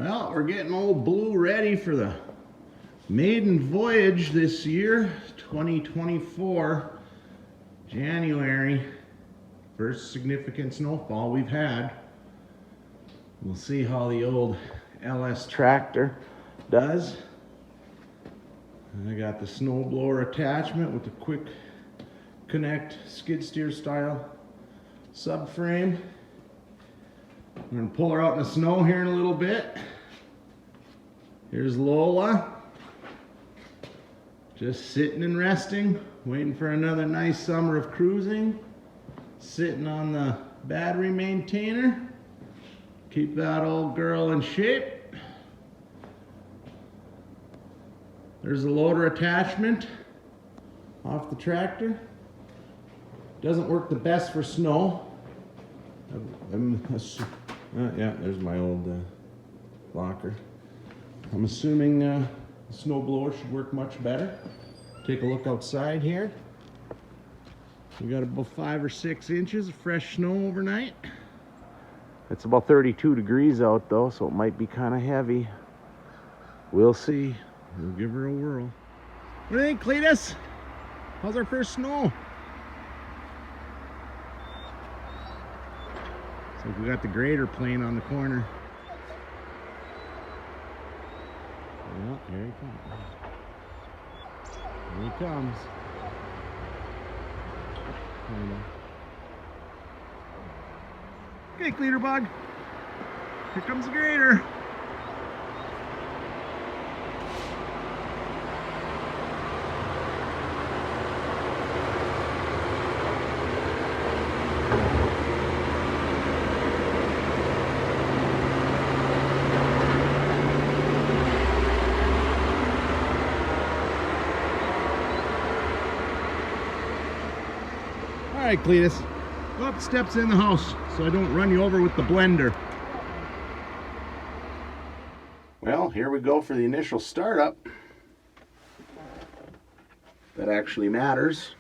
Well, we're getting old Blue ready for the maiden voyage this year, 2024, January. First significant snowfall we've had. We'll see how the old LS tractor does. And I got the snowblower attachment with the quick connect skid steer style subframe. I'm going to pull her out in the snow here in a little bit. Here's Lola, just sitting and resting, waiting for another nice summer of cruising, sitting on the battery maintainer. Keep that old girl in shape. There's the loader attachment off the tractor. Doesn't work the best for snow. Yeah, there's my old locker. I'm assuming the snow blower should work much better. Take a look outside here. We got about 5 or 6 inches of fresh snow overnight. It's about 32 degrees out though, so it might be kind of heavy. We'll see. We'll give her a whirl. What do you think, Cletus? How's our first snow? So we got the grader playing on the corner. Well, here he comes. Here he comes. Okay, Cleaterbug. Here comes the grader. All right, Cletus. Go up steps in the house so I don't run you over with the blender. Well, here we go for the initial startup. That actually matters.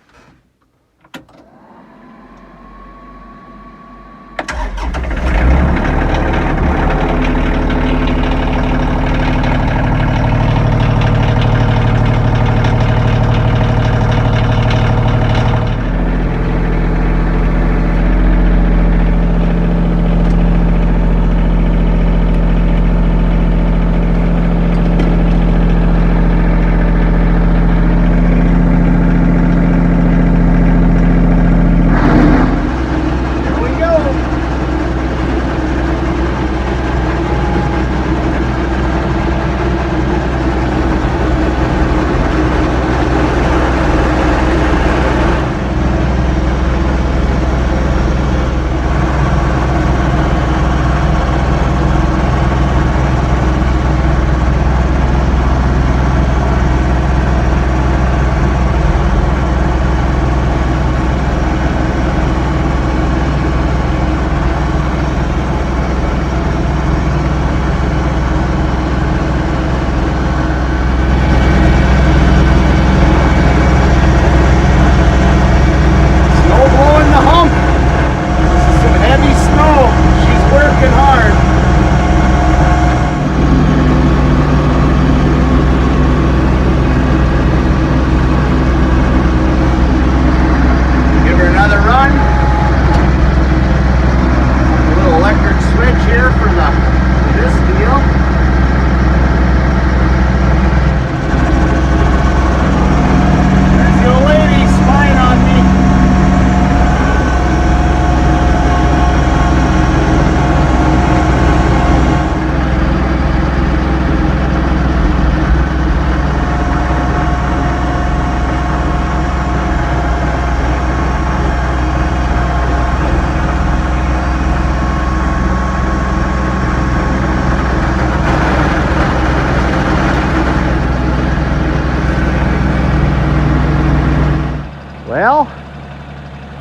Well,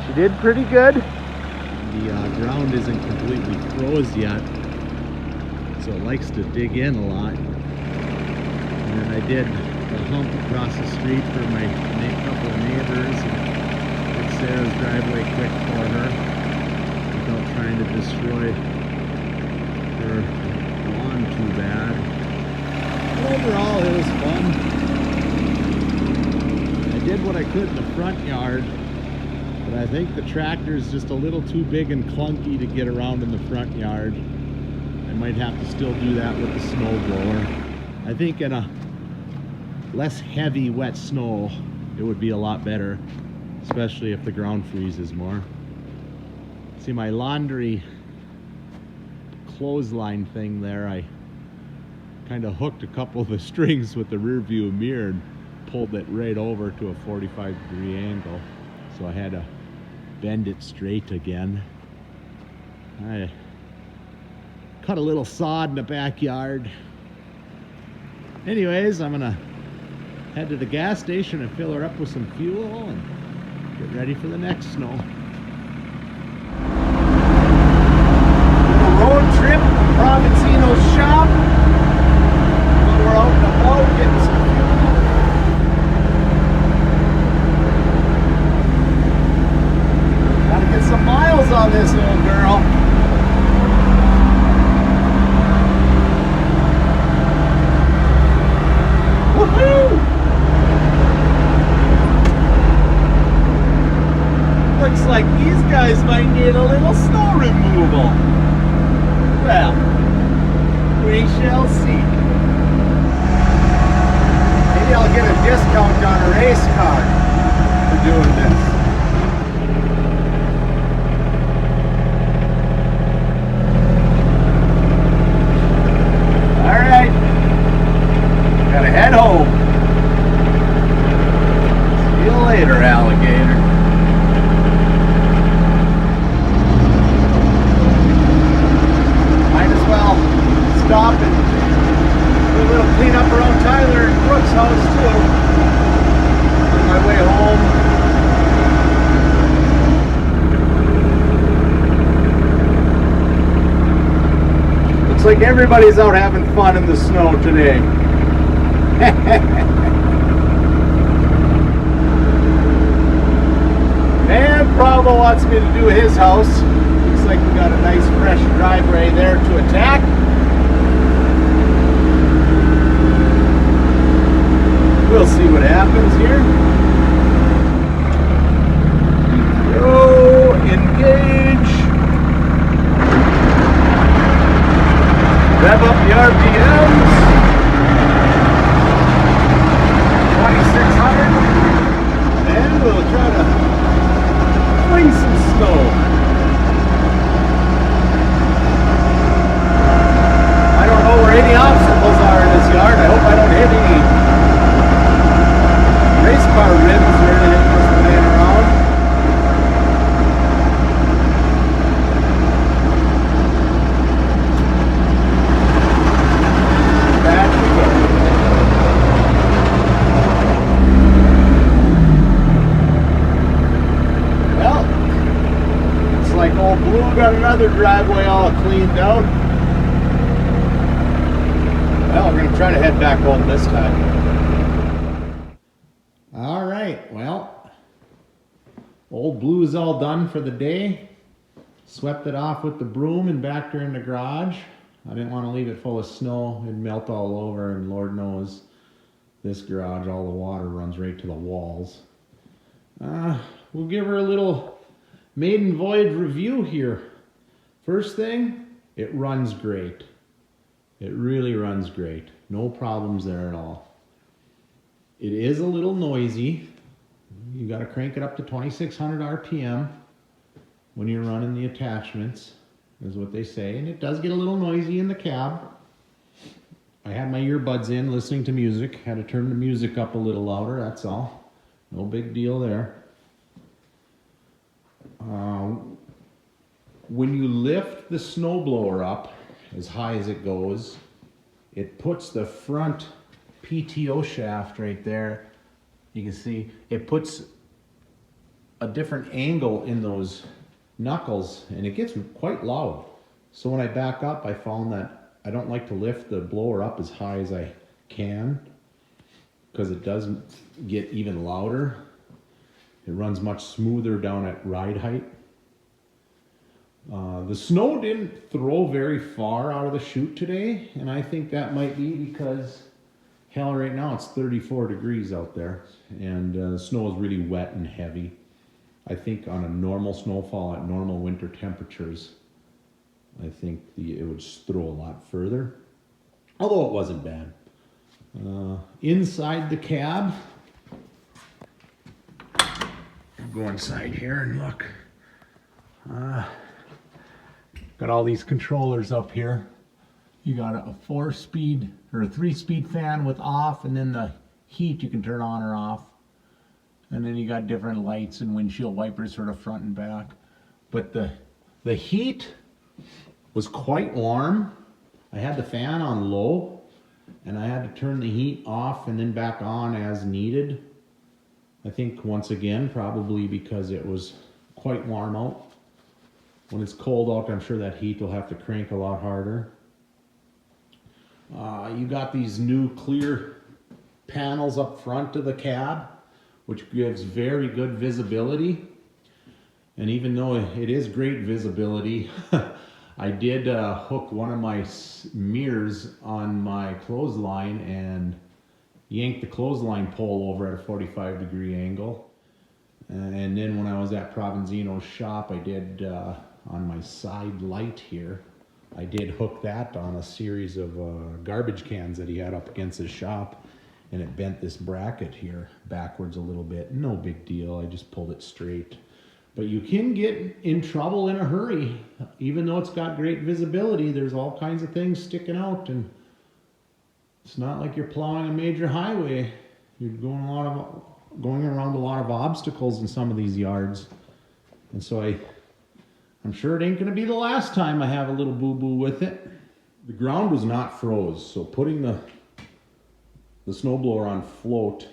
she did pretty good. The ground isn't completely froze yet, so it likes to dig in a lot. And then I did a hump across the street for my couple of neighbors and did Sarah's driveway quick for her without trying to destroy her lawn wasn't too bad. Overall, it was fun. I did what I could in the front yard, but I think the tractor's just a little too big and clunky to get around in the front yard. I might have to still do that with the snow blower. I think in a less heavy, wet snow, it would be a lot better, especially if the ground freezes more. See, my laundry clothesline thing there, I kind of hooked a couple of the strings with the rear view mirror and pulled it right over to a 45-degree angle. So I had to bend it straight again. I cut a little sod in the backyard. Anyways, I'm gonna head to the gas station and fill her up with some fuel and get ready for the next snow. Road trip to Provincino's shop. While we're out and about getting some fuel. Gotta get some miles on this little girl. Woohoo! Looks like these guys might need a little snow removal. Well, we shall see. Maybe I'll get a discount on a race car for doing this. All right, gotta head home. See you later, alligator. Stop and do a little cleanup around Tyler and Brooks' house too. On my way home. Looks like everybody's out having fun in the snow today. And Bravo wants me to do his house. Looks like we got a nice fresh driveway there to attack. We'll see what happens here. Go, engage. Rev up the RPMs. 2600. And we'll try to fling some snow. I don't know where any obstacles are in this yard. I hope I don't hit any race car rims or anything just laying around. Back we go. Well, it's like old Blue got another driveway all cleaned out. Well, we're going to try to head back home this time. All right, well, old Blue is all done for the day. Swept it off with the broom and backed her in the garage. I didn't want to leave it full of snow. It'd melt all over, and Lord knows this garage, all the water runs right to the walls. We'll give her a little maiden voyage review here. First thing, it runs great. It really runs great. No problems there at all. It is a little noisy. You got to crank it up to 2600 RPM when you're running the attachments, is what they say. And it does get a little noisy in the cab. I had my earbuds in listening to music. Had to turn the music up a little louder, that's all. No big deal there. When you lift the snowblower up as high as it goes, it puts the front PTO shaft right there. You can see it puts a different angle in those knuckles and it gets quite loud. So when I back up, I found that I don't like to lift the blower up as high as I can because it doesn't get even louder. It runs much smoother down at ride height. The snow didn't throw very far out of the chute today, and I think that might be because, hell, right now it's 34 degrees out there, and the snow is really wet and heavy. I think on a normal snowfall at normal winter temperatures, I think it would throw a lot further, although it wasn't bad. Inside the cab, I'll go inside here and look. Got all these controllers up here. You got a 4-speed or a 3-speed fan with off, and then the heat you can turn on or off. And then you got different lights and windshield wipers sort of front and back. But the heat was quite warm. I had the fan on low, and I had to turn the heat off and then back on as needed. I think once again, probably because it was quite warm out. When it's cold out, I'm sure that heat will have to crank a lot harder. You got these new clear panels up front of the cab, which gives very good visibility. And even though it is great visibility, I did hook one of my mirrors on my clothesline and yanked the clothesline pole over at a 45-degree angle. And then when I was at Provenzino's shop, I did, on my side light here, I did hook that on a series of garbage cans that he had up against his shop, and it bent this bracket here backwards a little bit. No big deal, I just pulled it straight. But you can get in trouble in a hurry. Even though it's got great visibility, there's all kinds of things sticking out, and it's not like you're plowing a major highway. You're going around a lot of obstacles in some of these yards. And so I'm sure it ain't gonna be the last time I have a little boo-boo with it. The ground was not froze, so putting the snowblower on float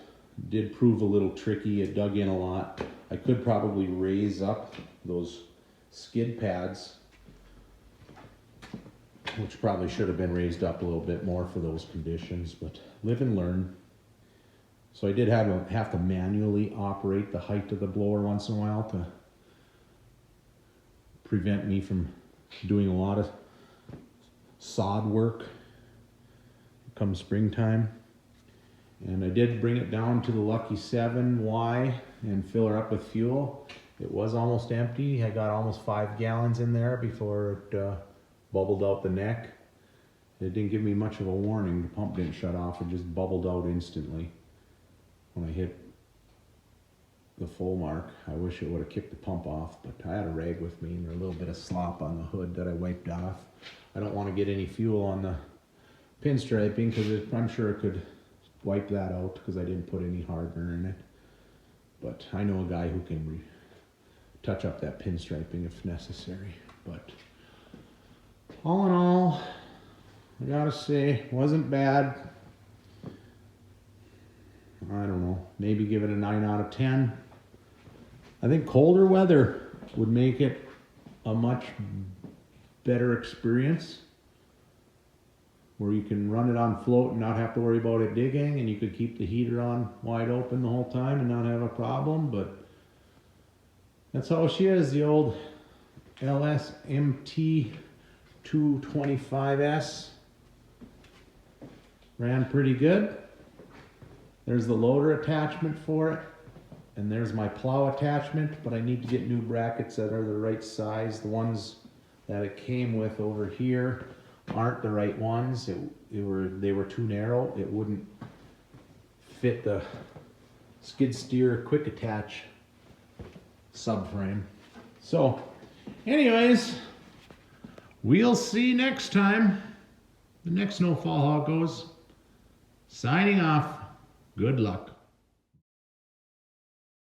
did prove a little tricky. It dug in a lot. I could probably raise up those skid pads, which probably should have been raised up a little bit more for those conditions, but live and learn. So I did have to manually operate the height of the blower once in a while to prevent me from doing a lot of sod work come springtime. And I did bring it down to the Lucky 7Y and fill her up with fuel. It was almost empty. I got almost 5 gallons in there before it bubbled out the neck. It didn't give me much of a warning. The pump didn't shut off. It just bubbled out instantly when I hit the full mark. I wish it would have kicked the pump off, but I had a rag with me and a little bit of slop on the hood that I wiped off. I don't want to get any fuel on the pinstriping because I'm sure it could wipe that out because I didn't put any hardener in it. But I know a guy who can touch up that pinstriping if necessary. But all in all, I gotta say, wasn't bad. I don't know, maybe give it a 9 out of 10. I think colder weather would make it a much better experience, where you can run it on float and not have to worry about it digging, and you could keep the heater on wide open the whole time and not have a problem. But that's how she is, the old MS225S. Ran pretty good. There's the loader attachment for it, and there's my plow attachment, but I need to get new brackets that are the right size. The ones that it came with over here aren't the right ones. They were too narrow. It wouldn't fit the skid steer quick attach subframe. So anyways, we'll see next time. The next snowfall how it goes. Signing off. Good luck.